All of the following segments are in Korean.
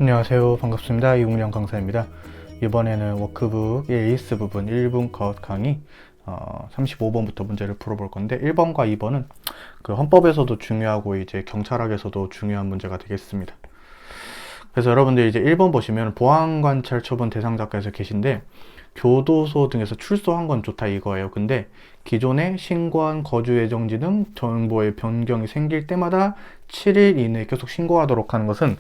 안녕하세요. 반갑습니다. 이웅영 강사입니다. 이번에는 워크북의 에이스 부분 1분 컷 강의 35번부터 문제를 풀어볼 건데 1번과 2번은 그 헌법에서도 중요하고 이제 경찰학에서도 중요한 문제가 되겠습니다. 그래서 여러분들 이제 1번 보시면 보안관찰 처분 대상자께서 계신데 교도소 등에서 출소한 건 좋다 이거예요. 근데 기존에 신고한 거주 예정지 등 정보의 변경이 생길 때마다 7일 이내에 계속 신고하도록 하는 것은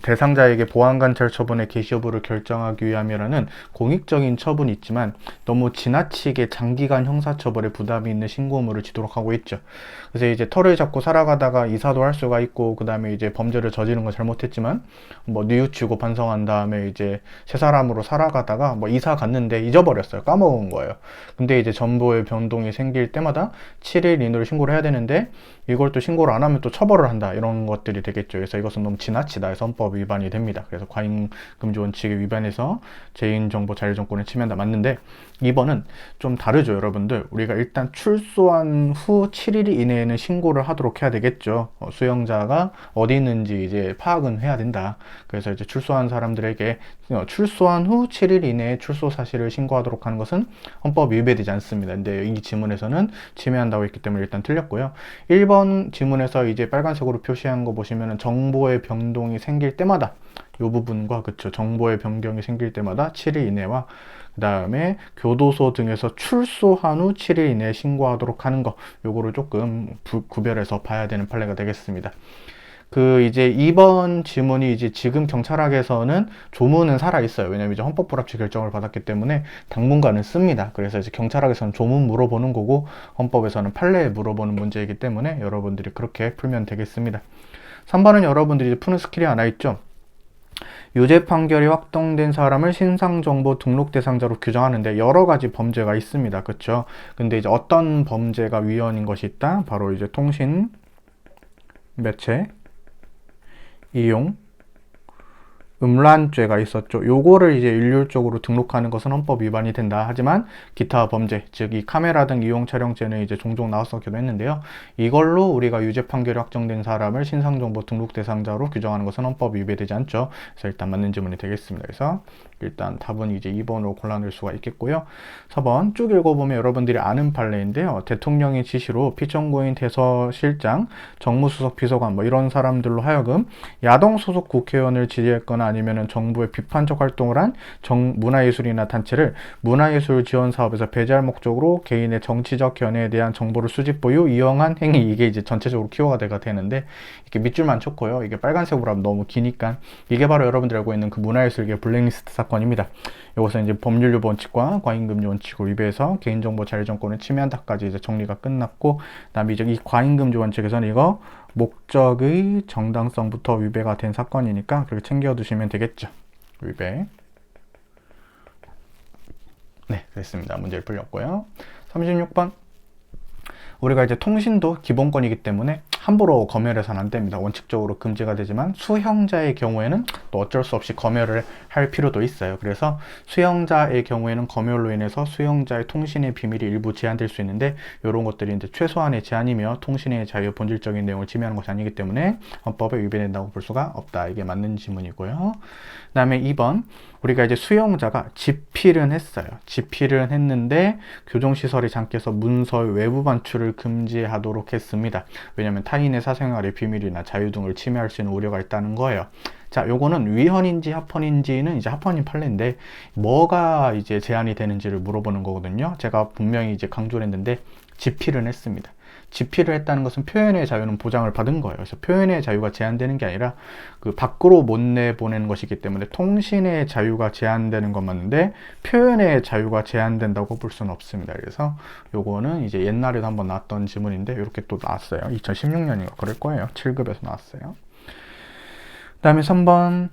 대상자에게 보안관찰 처분의 개시 여부를 결정하기 위함이라는 공익적인 처분이 있지만 너무 지나치게 장기간 형사처벌에 부담이 있는 신고물을 지도록 하고 있죠. 그래서 이제 털을 잡고 살아가다가 이사도 할 수가 있고 그 다음에 이제 범죄를 저지른 거 잘못했지만 뭐 뉘우치고 반성한 다음에 이제 새 사람으로 살아가다가 뭐 이사 갔는데 잊어버렸어요. 까먹은 거예요. 근데 이제 정보의 변동이 생길 때마다 7일 이내로 신고를 해야 되는데 이걸 또 신고를 안 하면 또 처벌을 한다 이런 것들이 되겠죠. 그래서 이것은 너무 지나치다 해서 헌법 위반이 됩니다. 그래서 과잉금지 원칙에 위반해서 개인정보 자율정권을 침해한다 맞는데 2번은 좀 다르죠. 여러분들 우리가 일단 출소한 후 7일 이내에는 신고를 하도록 해야 되겠죠. 수용자가 어디 있는지 이제 파악은 해야 된다. 그래서 이제 출소한 사람들에게 출소한 후 7일 이내에 출소 사실을 신고하도록 하는 것은 헌법 위배되지 않습니다. 근데 이 지문에서는 침해한다고 했기 때문에 일단 틀렸고요. 1번 지문에서 이제 빨간색으로 표시한 거 보시면은 정보의 변동이 생길 때마다 이 부분과 그쵸 정보의 변경이 생길 때마다 7일 이내와 그 다음에 교도소 등에서 출소한 후 7일 이내에 신고하도록 하는 거 요거를 조금 구별해서 봐야 되는 판례가 되겠습니다. 그 이제 2번 지문이 이제 지금 경찰학에서는 조문은 살아 있어요. 왜냐면 이제 헌법 불합치 결정을 받았기 때문에 당분간은 씁니다. 그래서 이제 경찰학에서는 조문 물어보는 거고 헌법에서는 판례 물어보는 문제이기 때문에 여러분들이 그렇게 풀면 되겠습니다. 3번은 여러분들이 이제 푸는 스킬이 하나 있죠. 유죄 판결이 확정된 사람을 신상정보 등록 대상자로 규정하는데 여러 가지 범죄가 있습니다. 그렇죠? 근데 이제 어떤 범죄가 위헌인 것이 있다? 바로 이제 통신 매체 이용 음란죄가 있었죠. 요거를 이제 일률적으로 등록하는 것은 헌법 위반이 된다. 하지만 기타 범죄, 즉 이 카메라 등 이용 촬영죄는 이제 종종 나왔었기도 했는데요. 이걸로 우리가 유죄 판결이 확정된 사람을 신상정보 등록 대상자로 규정하는 것은 헌법 위배되지 않죠. 그래서 일단 맞는 질문이 되겠습니다. 그래서 일단 답은 이제 2번으로 골라낼 수가 있겠고요. 4번 쭉 읽어보면 여러분들이 아는 판례인데요. 대통령의 지시로 피청구인 대서실장, 정무수석 비서관 뭐 이런 사람들로 하여금 야당 소속 국회의원을 지지했거나 아니면은 정부의 비판적 활동을 한 문화예술이나 단체를 문화예술 지원 사업에서 배제할 목적으로 개인의 정치적 견해에 대한 정보를 수집 보유 이용한 행위 이게 이제 전체적으로 키워드가 되는데 이렇게 밑줄만 쳤고요. 이게 빨간색으로 하면 너무 기니까 이게 바로 여러분들이 알고 있는 그 문화예술계 블랙리스트 사건입니다. 이것은 이제 법률유보 원칙과 과잉금지 원칙을 위배해서 개인정보 자율정권을 침해한다까지 이제 정리가 끝났고 그다음에 이제 이 과잉금지 원칙에서는 이거 목적의 정당성부터 위배가 된 사건이니까 그렇게 챙겨두시면 되겠죠. 위배. 네, 됐습니다. 문제를 풀렸고요. 36번. 우리가 이제 통신도 기본권이기 때문에 함부로 검열해서는 안 됩니다. 원칙적으로 금지가 되지만 수형자의 경우에는 또 어쩔 수 없이 검열을 할 필요도 있어요. 그래서 수형자의 경우에는 검열로 인해서 수형자의 통신의 비밀이 일부 제한될 수 있는데 이런 것들이 이제 최소한의 제한이며 통신의 자유 본질적인 내용을 침해하는 것이 아니기 때문에 헌법에 위배된다고 볼 수가 없다. 이게 맞는 지문이고요. 그 다음에 2번 우리가 이제 수용자가 집필은 했어요. 집필은 했는데 교정시설의 장께서 문서의 외부 반출을 금지하도록 했습니다. 왜냐하면 타인의 사생활의 비밀이나 자유 등을 침해할 수 있는 우려가 있다는 거예요. 자, 요거는 위헌인지 합헌인지는 이제 합헌인 판례인데 뭐가 이제 제한이 되는지를 물어보는 거거든요. 제가 분명히 이제 강조를 했는데 집필은 했습니다. 집필을 했다는 것은 표현의 자유는 보장을 받은 거예요. 그래서 표현의 자유가 제한되는 게 아니라 그 밖으로 못 내보내는 것이기 때문에 통신의 자유가 제한되는 건 맞는데 표현의 자유가 제한된다고 볼 수는 없습니다. 그래서 요거는 이제 옛날에도 한번 나왔던 지문인데 이렇게 또 나왔어요. 2016년인가 그럴 거예요. 7급에서 나왔어요. 그 다음에 3번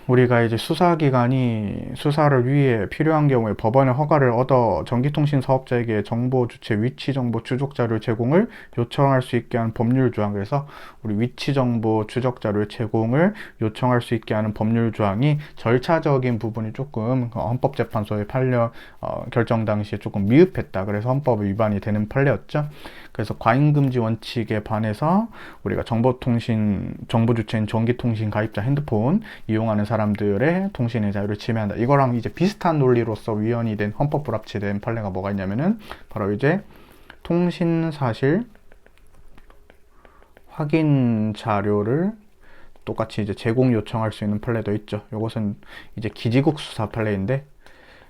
우리가 이제 수사기관이 수사를 위해 필요한 경우에 법원의 허가를 얻어 전기통신 사업자에게 정보 주체 위치 정보 추적 자료 제공을 요청할 수 있게 하는 법률 조항. 그래서 우리 위치 정보 추적 자료 제공을 요청할 수 있게 하는 법률 조항이 절차적인 부분이 조금 헌법재판소의 결정 당시에 조금 미흡했다. 그래서 헌법 위반이 되는 판례였죠. 그래서 과잉금지 원칙에 반해서 우리가 정보 주체인 전기통신 가입자 자, 핸드폰 이용하는 사람들의 통신의 자유를 침해한다. 이거랑 이제 비슷한 논리로서 위헌이 된 헌법 불합치된 판례가 뭐가 있냐면은 바로 이제 통신 사실 확인 자료를 똑같이 이제 제공 요청할 수 있는 판례도 있죠. 이것은 이제 기지국 수사 판례인데,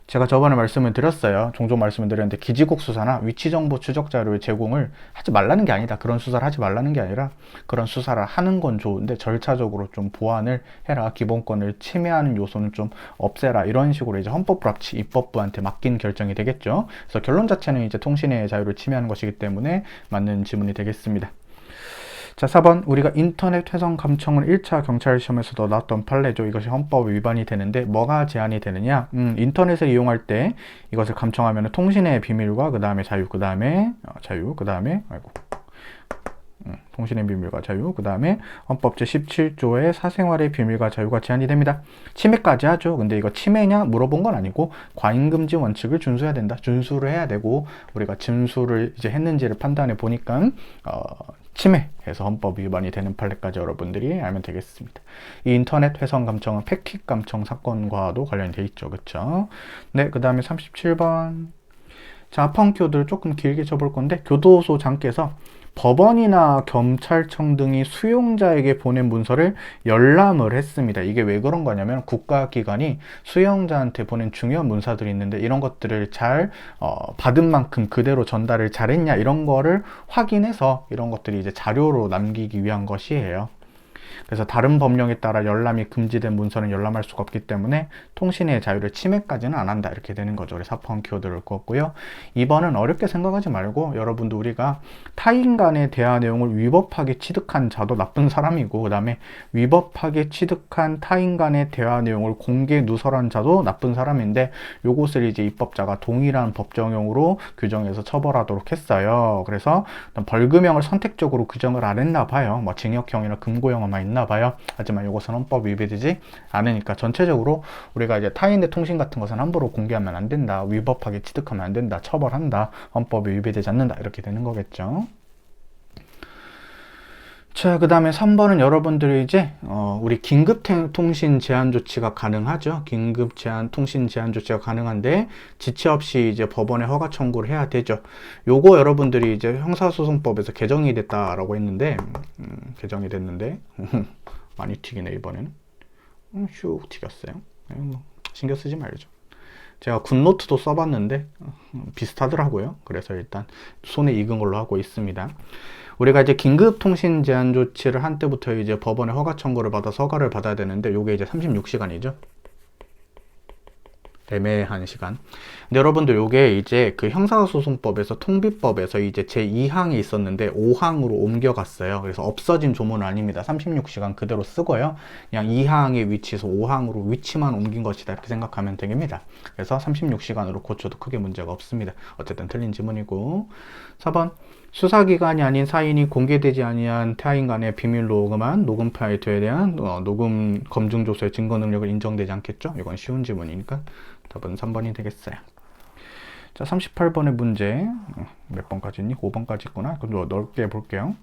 제가 저번에 말씀을 드렸어요. 종종 말씀을 드렸는데, 기지국 수사나 위치정보 추적 자료의 제공을 하지 말라는 게 아니다. 그런 수사를 하지 말라는 게 아니라, 그런 수사를 하는 건 좋은데 절차적으로 좀 보완을 해라. 기본권을 침해하는 요소는 좀 없애라. 이런 식으로 이제 헌법불합치 입법부한테 맡긴 결정이 되겠죠. 그래서 결론 자체는 이제 통신의 자유를 침해하는 것이기 때문에 맞는 지문이 되겠습니다. 자, 4번 우리가 인터넷 회선 감청은 1차 경찰 시험에서도 나왔던 판례죠. 이것이 헌법 위반이 되는데 뭐가 제한이 되느냐? 인터넷을 이용할 때 이것을 감청하면 통신의 비밀과 그 다음에 자유, 그 다음에 통신의 비밀과 자유, 그 다음에 헌법 제17조의 사생활의 비밀과 자유가 제한이 됩니다. 침해까지 하죠. 근데 이거 침해냐 물어본 건 아니고 과잉금지 원칙을 준수해야 된다. 준수를 해야 되고, 우리가 준수를 이제 했는지를 판단해 보니까 침해해서 헌법 위반이 되는 판례까지 여러분들이 알면 되겠습니다. 이 인터넷 회선 감청은 패킷 감청 사건과도 관련이 돼 있죠. 그쵸? 네, 그 다음에 37번. 자, 합헌교들 조금 길게 쳐볼 건데, 교도소 장께서 법원이나 경찰청 등이 수용자에게 보낸 문서를 열람을 했습니다. 이게 왜 그런 거냐면, 국가기관이 수용자한테 보낸 중요한 문서들이 있는데 이런 것들을 잘 받은 만큼 그대로 전달을 잘했냐, 이런 거를 확인해서 이런 것들이 이제 자료로 남기기 위한 것이에요. 그래서 다른 법령에 따라 열람이 금지된 문서는 열람할 수가 없기 때문에 통신의 자유를 침해까지는 안 한다. 이렇게 되는 거죠. 그래서 합헌 키워드를 껐고요. 2번은 어렵게 생각하지 말고, 여러분도 우리가 타인 간의 대화 내용을 위법하게 취득한 자도 나쁜 사람이고, 그 다음에 위법하게 취득한 타인 간의 대화 내용을 공개 누설한 자도 나쁜 사람인데, 요것을 이제 입법자가 동일한 법정형으로 규정해서 처벌하도록 했어요. 그래서 벌금형을 선택적으로 규정을 안 했나 봐요. 뭐 징역형이나 금고형만 있나 봐요. 하지만 이것은 헌법 위배되지 않으니까, 전체적으로 우리가 이제 타인의 통신 같은 것은 함부로 공개하면 안 된다, 위법하게 취득하면 안 된다, 처벌한다, 헌법이 위배되지 않는다, 이렇게 되는 거겠죠. 자, 그 다음에 3번은 여러분들이 이제 우리 긴급 통신 제한 조치가 가능하죠. 긴급 통신 제한 조치가 가능한데 지체 없이 이제 법원에 허가 청구를 해야 되죠. 요거 여러분들이 이제 형사소송법에서 개정이 됐다라고 했는데, 개정이 됐는데 많이 튀기네 이번에는. 슉 튀겼어요. 신경 쓰지 말죠. 제가 굿노트도 써봤는데 비슷하더라고요. 그래서 일단 손에 익은 걸로 하고 있습니다. 우리가 이제 긴급 통신 제한 조치를 한 때부터 이제 법원의 허가 청구를 받아서 허가를 받아야 되는데, 요게 이제 36시간이죠. 애매한 시간. 근데 여러분들 요게 이제 그 형사소송법에서 통비법에서 이제 제2항이 있었는데 5항으로 옮겨갔어요. 그래서 없어진 조문은 아닙니다. 36시간 그대로 쓰고요. 그냥 2항의 위치에서 5항으로 위치만 옮긴 것이다, 이렇게 생각하면 되겠습니다. 그래서 36시간으로 고쳐도 크게 문제가 없습니다. 어쨌든 틀린 지문이고. 4번. 수사기관이 아닌 사인이 공개되지 아니한 타인 간의 비밀 녹음한 녹음 파일에 대한 녹음 검증 조서의 증거 능력을 인정되지 않겠죠? 이건 쉬운 지문이니까 답은 3번이 되겠어요. 자, 38번의 문제. 몇 번까지 있니? 5번까지 있구나. 그럼 넓게 볼게요.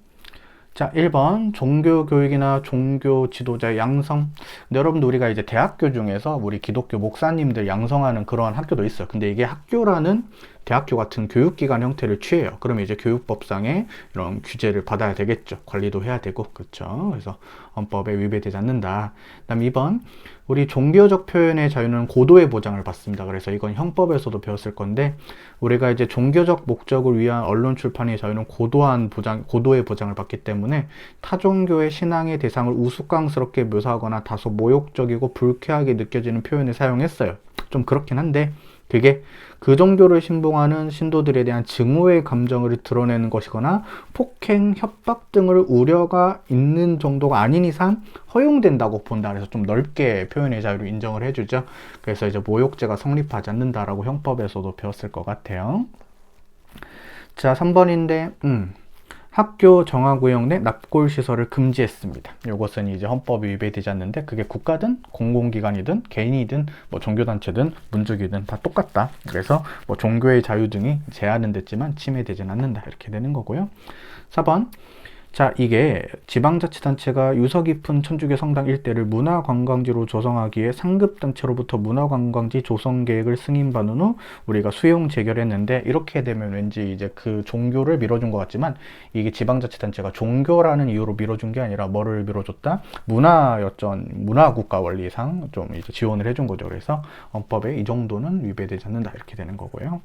자, 1번 종교교육이나 종교 지도자의 양성. 근데 여러분들 우리가 이제 대학교 중에서 우리 기독교 목사님들 양성하는 그러한 학교도 있어요. 근데 이게 학교라는 대학교 같은 교육기관 형태를 취해요. 그러면 이제 교육법상의 이런 규제를 받아야 되겠죠. 관리도 해야 되고, 그렇죠. 그래서 헌법에 위배되지 않는다. 그다음 2번, 우리 종교적 표현의 자유는 고도의 보장을 받습니다. 그래서 이건 형법에서도 배웠을 건데, 우리가 이제 종교적 목적을 위한 언론 출판의 자유는 고도의 보장을 받기 때문에 타종교의 신앙의 대상을 우스꽝스럽게 묘사하거나 다소 모욕적이고 불쾌하게 느껴지는 표현을 사용했어요. 좀 그렇긴 한데, 그게 그 종교를 신봉하는 신도들에 대한 증오의 감정을 드러내는 것이거나 폭행, 협박 등을 우려가 있는 정도가 아닌 이상 허용된다고 본다. 그래서 좀 넓게 표현의 자유를 인정을 해주죠. 그래서 이제 모욕죄가 성립하지 않는다라고 형법에서도 배웠을 것 같아요. 자, 3번인데 학교 정화구역 내 납골시설을 금지했습니다. 이것은 이제 헌법이 위배되지 않는데, 그게 국가든 공공기관이든 개인이든 뭐 종교단체든 문주기든 다 똑같다. 그래서 뭐 종교의 자유 등이 제한은 됐지만 침해되지는 않는다, 이렇게 되는 거고요. 4번, 자, 이게 지방자치단체가 유서 깊은 천주교 성당 일대를 문화관광지로 조성하기에 상급단체로부터 문화관광지 조성 계획을 승인받은 후 우리가 수용 제결했는데, 이렇게 되면 왠지 이제 그 종교를 밀어준 것 같지만, 이게 지방자치단체가 종교라는 이유로 밀어준 게 아니라 뭐를 밀어줬다? 문화국가 원리상 좀 이제 지원을 해준 거죠. 그래서 헌법에 이 정도는 위배되지 않는다, 이렇게 되는 거고요.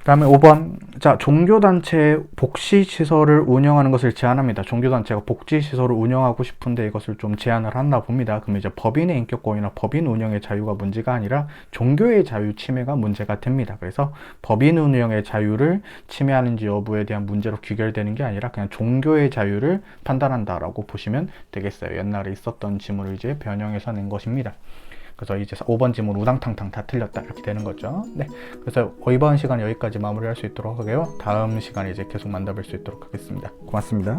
다음에 5번. 자, 종교단체의 복지시설을 운영하는 것을 제한합니다. 종교단체가 복지시설을 운영하고 싶은데 이것을 좀 제한을 한다 봅니다. 그럼 이제 법인의 인격권이나 법인 운영의 자유가 문제가 아니라 종교의 자유 침해가 문제가 됩니다. 그래서 법인 운영의 자유를 침해하는지 여부에 대한 문제로 귀결되는 게 아니라 그냥 종교의 자유를 판단한다라고 보시면 되겠어요. 옛날에 있었던 지문을 이제 변형해서 낸 것입니다. 그래서 이제 5번 지문 우당탕탕 다 틀렸다, 이렇게 되는 거죠. 네. 그래서 이번 시간 여기까지 마무리할 수 있도록 하고요. 다음 시간에 이제 계속 만나뵐 수 있도록 하겠습니다. 고맙습니다.